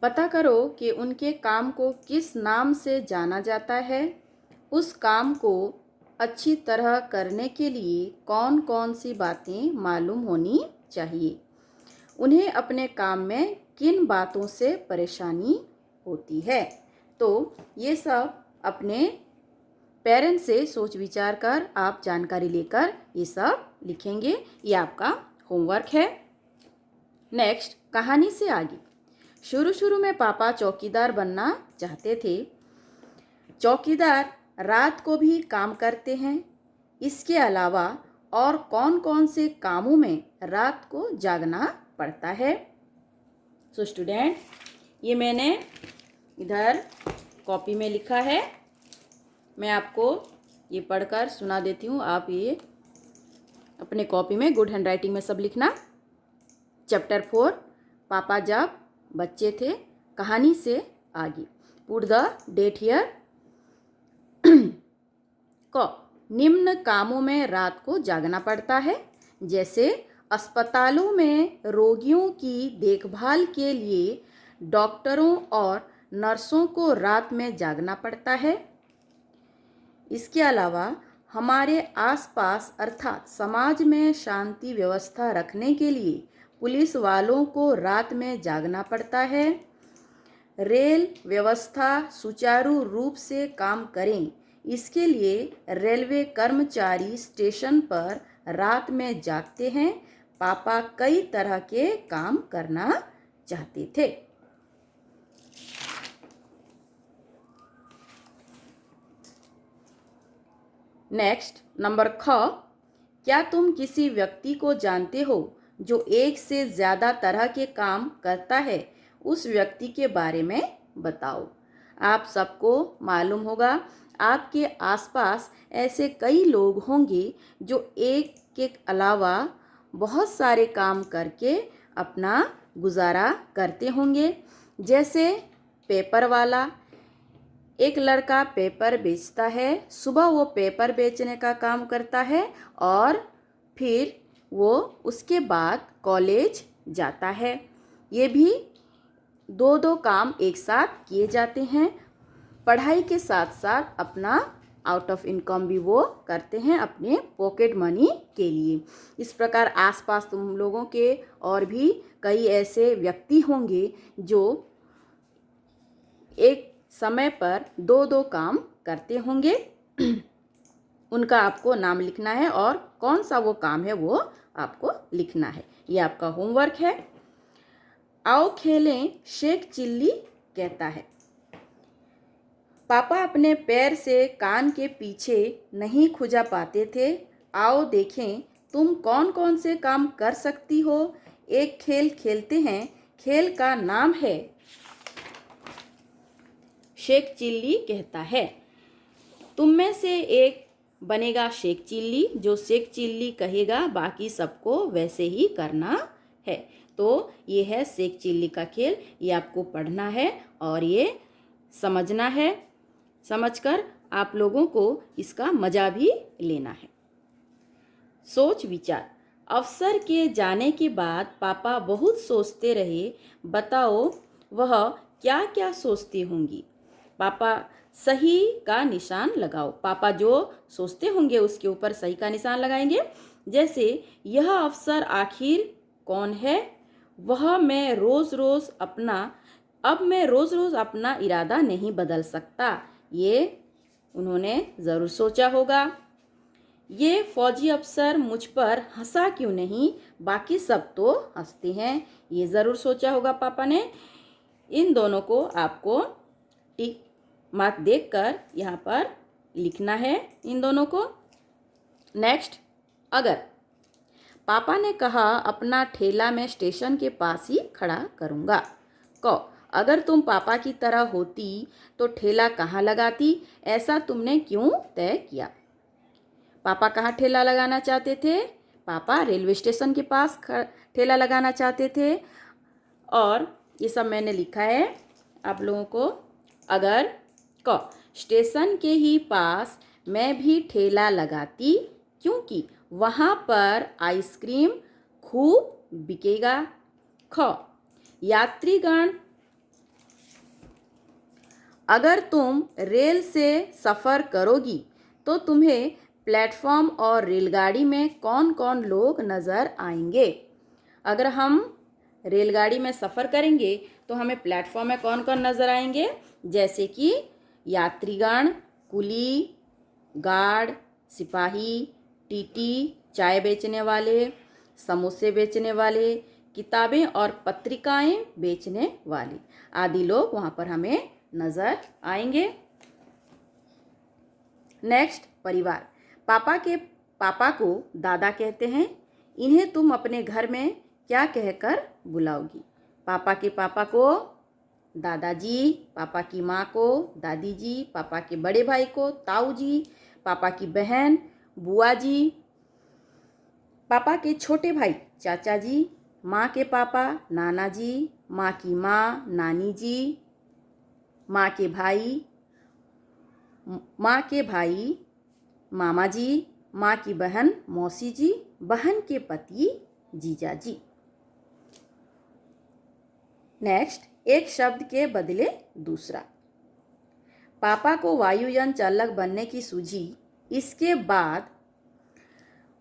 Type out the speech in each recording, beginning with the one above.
पता करो कि उनके काम को किस नाम से जाना जाता है। उस काम को अच्छी तरह करने के लिए कौन कौन सी बातें मालूम होनी चाहिए। उन्हें अपने काम में किन बातों से परेशानी होती है। तो ये सब अपने पेरेंट्स से सोच विचार कर आप जानकारी लेकर ये सब लिखेंगे। ये आपका होमवर्क है। नेक्स्ट, कहानी से आगे। शुरू शुरू में पापा चौकीदार बनना चाहते थे। चौकीदार रात को भी काम करते हैं। इसके अलावा और कौन कौन से कामों में रात को जागना पड़ता है। सो स्टूडेंट, ये मैंने इधर कॉपी में लिखा है। मैं आपको ये पढ़कर सुना देती हूँ। आप ये अपने कॉपी में गुड हैंड राइटिंग में सब लिखना। चैप्टर 4, पापा जब बच्चे थे, कहानी से आगे। Put the date here. क, निम्न कामों में रात को जागना पड़ता है, जैसे अस्पतालों में रोगियों की देखभाल के लिए डॉक्टरों और नर्सों को रात में जागना पड़ता है। इसके अलावा हमारे आसपास अर्थात समाज में शांति व्यवस्था रखने के लिए पुलिस वालों को रात में जागना पड़ता है। रेल व्यवस्था सुचारू रूप से काम करें, इसके लिए रेलवे कर्मचारी स्टेशन पर रात में जागते हैं। पापा कई तरह के काम करना चाहते थे। नेक्स्ट, नंबर ख, क्या तुम किसी व्यक्ति को जानते हो जो एक से ज़्यादा तरह के काम करता है। उस व्यक्ति के बारे में बताओ। आप सबको मालूम होगा, आपके आसपास ऐसे कई लोग होंगे जो एक के अलावा बहुत सारे काम करके अपना गुजारा करते होंगे। जैसे पेपर वाला, एक लड़का पेपर बेचता है। सुबह वो पेपर बेचने का काम करता है और फिर वो उसके बाद कॉलेज जाता है। ये भी दो दो काम एक साथ किए जाते हैं। पढ़ाई के साथ साथ अपना आउट ऑफ इनकम भी वो करते हैं अपने पॉकेट मनी के लिए। इस प्रकार आसपास तुम लोगों के और भी कई ऐसे व्यक्ति होंगे जो एक समय पर दो दो काम करते होंगे। उनका आपको नाम लिखना है और कौन सा वो काम है वो आपको लिखना है। ये आपका होमवर्क है। आओ खेलें, शेख चिल्ली कहता है। पापा अपने पैर से कान के पीछे नहीं खुजा पाते थे। आओ देखें तुम कौन कौन से काम कर सकती हो। एक खेल खेलते हैं। खेल का नाम है शेख चिल्ली कहता है। तुम में से एक बनेगा शेख चिल्ली, जो शेख चिल्ली कहेगा बाकी सबको वैसे ही करना है। तो ये है शेख चिल्ली का खेल। ये आपको पढ़ना है और ये समझना है। समझकर आप लोगों को इसका मज़ा भी लेना है। सोच विचार। अफसर के जाने के बाद पापा बहुत सोचते रहे। बताओ वह क्या क्या सोचती होंगी। पापा सही का निशान लगाओ। पापा जो सोचते होंगे उसके ऊपर सही का निशान लगाएंगे। जैसे यह अफसर आखिर कौन है। वह मैं रोज़ रोज़ अपना इरादा नहीं बदल सकता। ये उन्होंने ज़रूर सोचा होगा। ये फौजी अफसर मुझ पर हंसा क्यों नहीं, बाकी सब तो हंसते हैं। ये ज़रूर सोचा होगा पापा ने। इन दोनों को आपको टिक मार्क देकर यहाँ पर लिखना है, इन दोनों को। नेक्स्ट, अगर पापा ने कहा अपना ठेला मैं स्टेशन के पास ही खड़ा करूँगा। क, अगर तुम पापा की तरह होती तो ठेला कहाँ लगाती। ऐसा तुमने क्यों तय किया। पापा कहाँ ठेला लगाना चाहते थे। पापा रेलवे स्टेशन के पास ठेला लगाना चाहते थे। और ये सब मैंने लिखा है आप लोगों को। अगर क, स्टेशन के ही पास मैं भी ठेला लगाती, क्योंकि वहाँ पर आइसक्रीम खूब बिकेगा। ख, यात्रीगण अगर तुम रेल से सफ़र करोगी तो तुम्हें प्लेटफॉर्म और रेलगाड़ी में कौन कौन लोग नज़र आएंगे। अगर हम रेलगाड़ी में सफ़र करेंगे तो हमें प्लेटफॉर्म में कौन कौन नज़र आएंगे, जैसे कि यात्रीगण, कुली, गार्ड, सिपाही, टीटी, चाय बेचने वाले, समोसे बेचने वाले, किताबें और पत्रिकाएं बेचने वाले आदि लोग वहाँ पर हमें नज़र आएंगे। नेक्स्ट, परिवार। पापा को दादा कहते हैं। इन्हें तुम अपने घर में क्या कहकर बुलाओगी। पापा के पापा को दादाजी, पापा की माँ को दादी जी, पापा के बड़े भाई को ताऊ जी, पापा की बहन बुआ जी, पापा के छोटे भाई चाचा जी, माँ के पापा नाना जी, माँ की माँ नानी जी, माँ के भाई मामा जी, माँ की बहन मौसी जी, बहन के पति जीजा जी। नेक्स्ट, एक शब्द के बदले दूसरा। पापा को वायुयान चालक बनने की सूझी। इसके बाद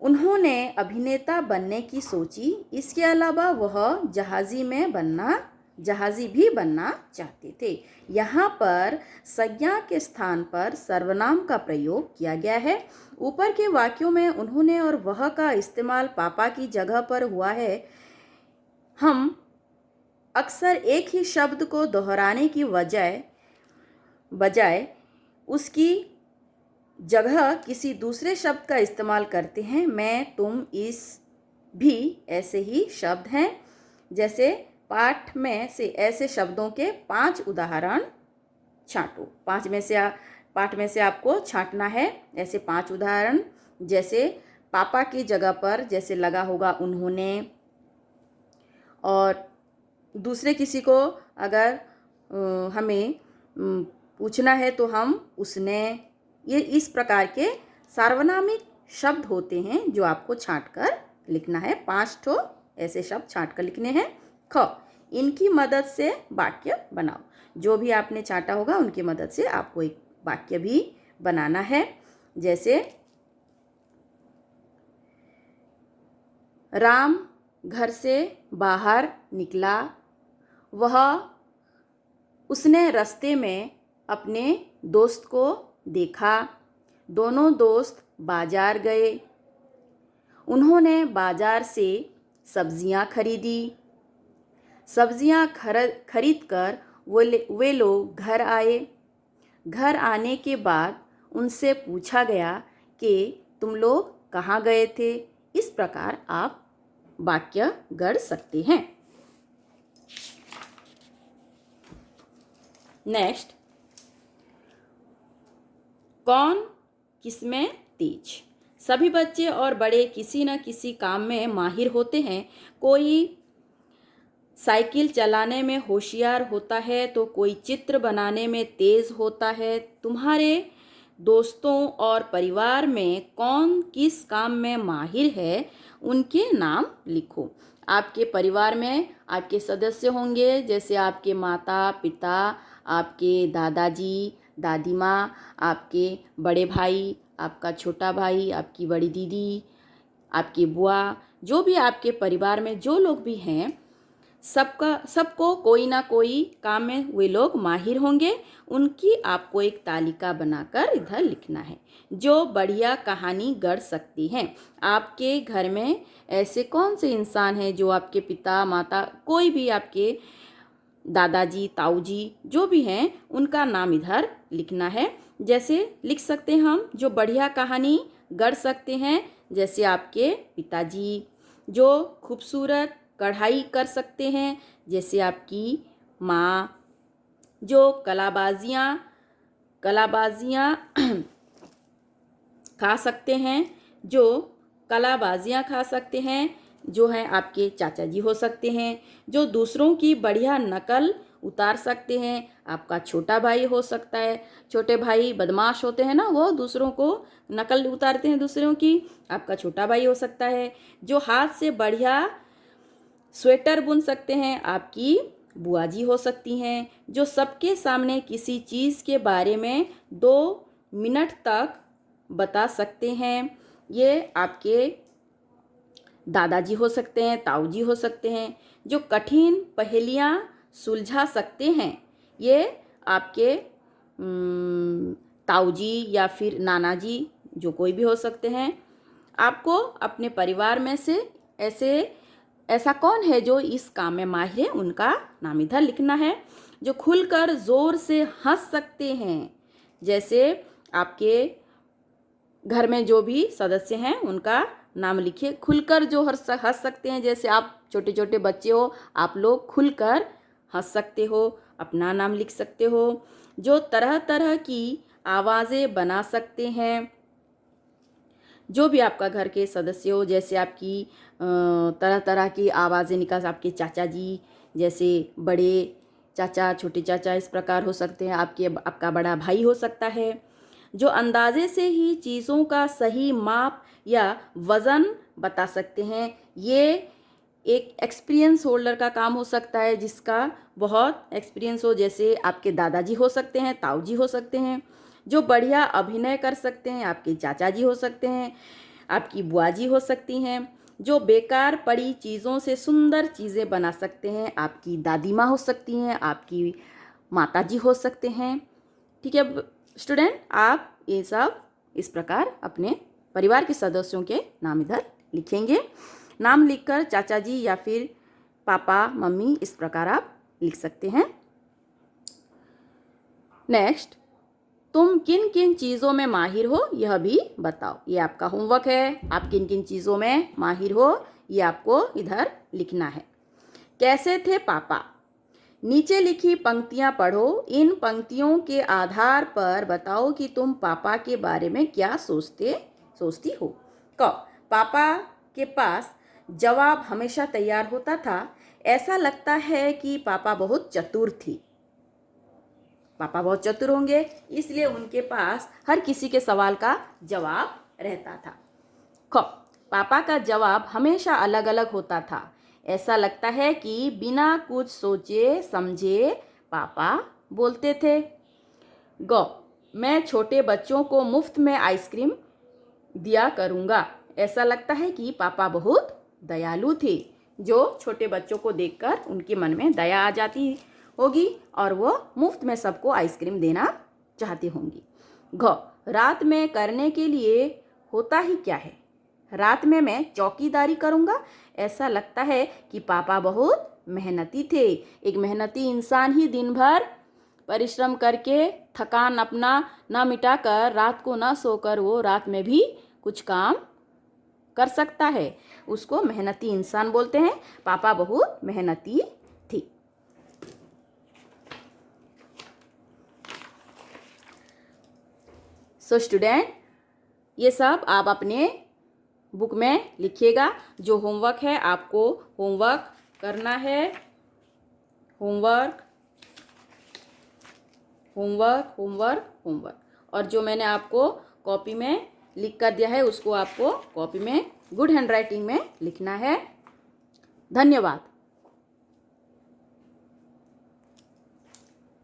उन्होंने अभिनेता बनने की सोची। इसके अलावा वह जहाजी भी बनना चाहते थे। यहाँ पर संज्ञा के स्थान पर सर्वनाम का प्रयोग किया गया है। ऊपर के वाक्यों में उन्होंने और वह का इस्तेमाल पापा की जगह पर हुआ है। हम अक्सर एक ही शब्द को दोहराने की बजाय उसकी जगह किसी दूसरे शब्द का इस्तेमाल करते हैं। मैं, तुम, इस भी ऐसे ही शब्द हैं। जैसे पाठ में से ऐसे शब्दों के 5 उदाहरण छांटो। पाठ में से आपको छांटना है ऐसे 5 उदाहरण। जैसे पापा की जगह पर जैसे लगा होगा उन्होंने, और दूसरे किसी को अगर हमें पूछना है तो हम उसने। ये इस प्रकार के सार्वनामिक शब्द होते हैं जो आपको छांट कर लिखना है। 5 ठो ऐसे शब्द छांट कर लिखने हैं। ख, इनकी मदद से वाक्य बनाओ। जो भी आपने छांटा होगा उनकी मदद से आपको एक वाक्य भी बनाना है। जैसे राम घर से बाहर निकला। उसने रास्ते में अपने दोस्त को देखा। दोनों दोस्त बाजार गए। उन्होंने बाजार से सब्जियां खरीदी। सब्जियां खरीद कर वे लोग घर आए। घर आने के बाद उनसे पूछा गया कि तुम लोग कहाँ गए थे। इस प्रकार आप वाक्य गढ़ सकते हैं। नेक्स्ट, कौन किसमें तेज। सभी बच्चे और बड़े किसी न किसी काम में माहिर होते हैं। कोई साइकिल चलाने में होशियार होता है तो कोई चित्र बनाने में तेज होता है। तुम्हारे दोस्तों और परिवार में कौन किस काम में माहिर है, उनके नाम लिखो। आपके परिवार में आपके सदस्य होंगे, जैसे आपके माता पिता, आपके दादाजी दादी माँ, आपके बड़े भाई, आपका छोटा भाई, आपकी बड़ी दीदी, आपकी बुआ। जो भी आपके परिवार में जो लोग भी हैं, सबको कोई ना कोई काम में वे लोग माहिर होंगे। उनकी आपको एक तालिका बनाकर इधर लिखना है जो बढ़िया कहानी गढ़ सकती हैं। आपके घर में ऐसे कौन से इंसान हैं जो आपके पिता माता, कोई भी आपके दादाजी ताऊ जी जो भी हैं, उनका नाम इधर लिखना है। जैसे लिख सकते हैं हम जो बढ़िया कहानी गढ़ सकते हैं, जैसे आपके पिताजी। जो खूबसूरत कढ़ाई कर सकते हैं, जैसे आपकी माँ। जो कलाबाजियाँ खा सकते हैं, जो हैं आपके चाचा जी हो सकते हैं। जो दूसरों की बढ़िया नकल उतार सकते हैं, आपका छोटा भाई हो सकता है। छोटे भाई बदमाश होते हैं ना, वो दूसरों को नकल उतारते हैं दूसरों की, आपका छोटा भाई हो सकता है। जो हाथ से बढ़िया स्वेटर बुन सकते हैं, आपकी बुआ जी हो सकती हैं, जो सबके सामने किसी चीज़ के बारे में 2 मिनट तक बता सकते हैं। ये आपके दादाजी हो सकते हैं, ताऊ जी हो सकते हैं, जो कठिन पहेलियाँ सुलझा सकते हैं। ये आपके ताऊ जी या फिर नाना जी, जो कोई भी हो सकते हैं। आपको अपने परिवार में से ऐसा कौन है जो इस काम में माहिर है, उनका नाम इधर लिखना है। जो खुलकर ज़ोर से हंस सकते हैं, जैसे आपके घर में जो भी सदस्य हैं उनका नाम लिखिए। खुलकर जो हंस सकते हैं, जैसे आप छोटे छोटे बच्चे हो, आप लोग खुलकर हंस सकते हो, अपना नाम लिख सकते हो। जो तरह तरह की आवाज़ें बना सकते हैं, जो भी आपका घर के सदस्य हो, जैसे आपकी तरह तरह की आवाज़ें निकाल, आपके चाचा जी जैसे बड़े चाचा, छोटे चाचा इस प्रकार हो सकते हैं। आपका बड़ा भाई हो सकता है। जो अंदाजे से ही चीज़ों का सही माप या वज़न बता सकते हैं। ये एक एक्सपीरियंस होल्डर का काम हो सकता है, जिसका बहुत एक्सपीरियंस हो, जैसे आपके दादाजी हो सकते हैं, ताऊ जी हो सकते हैं। जो बढ़िया अभिनय कर सकते हैं, आपके चाचा जी हो सकते हैं, आपकी बुआ जी हो सकती हैं। जो बेकार पड़ी चीज़ों से सुंदर चीज़ें बना सकते हैं, आपकी दादी माँ हो सकती हैं, आपकी माता जी हो सकते हैं। ठीक है स्टूडेंट, आप ये सब इस प्रकार अपने परिवार के सदस्यों के नाम इधर लिखेंगे। नाम लिखकर चाचा जी या फिर पापा मम्मी इस प्रकार आप लिख सकते हैं। नेक्स्ट, तुम किन किन चीज़ों में माहिर हो, यह भी बताओ। ये आपका होमवर्क है। आप किन किन चीज़ों में माहिर हो, ये आपको इधर लिखना है। कैसे थे पापा? नीचे लिखी पंक्तियां पढ़ो। इन पंक्तियों के आधार पर बताओ कि तुम पापा के बारे में क्या सोचती हो। क, पापा के पास जवाब हमेशा तैयार होता था। ऐसा लगता है कि पापा बहुत चतुर थी। पापा बहुत चतुर होंगे, इसलिए उनके पास हर किसी के सवाल का जवाब रहता था। ख, पापा का जवाब हमेशा अलग अलग होता था। ऐसा लगता है कि बिना कुछ सोचे समझे पापा बोलते थे। ग, मैं छोटे बच्चों को मुफ्त में आइसक्रीम दिया करूँगा। ऐसा लगता है कि पापा बहुत दयालु थे। जो छोटे बच्चों को देखकर उनके मन में दया आ जाती होगी और वो मुफ्त में सबको आइसक्रीम देना चाहती होंगी। घ, रात में करने के लिए होता ही क्या है? रात में मैं चौकीदारी करूँगा। ऐसा लगता है कि पापा बहुत मेहनती थे। एक मेहनती इंसान ही दिन भर परिश्रम करके थकान अपना ना मिटाकर, रात को ना सोकर, वो रात में भी कुछ काम कर सकता है। उसको मेहनती इंसान बोलते हैं। पापा बहुत मेहनती थी। सो स्टूडेंट, ये सब आप अपने बुक में लिखिएगा। जो होमवर्क है, आपको होमवर्क करना है। Homework homework homework homework. और जो मैंने आपको कॉपी में लिख कर दिया है, उसको आपको कॉपी में गुड हैंडराइटिंग में लिखना है। धन्यवाद।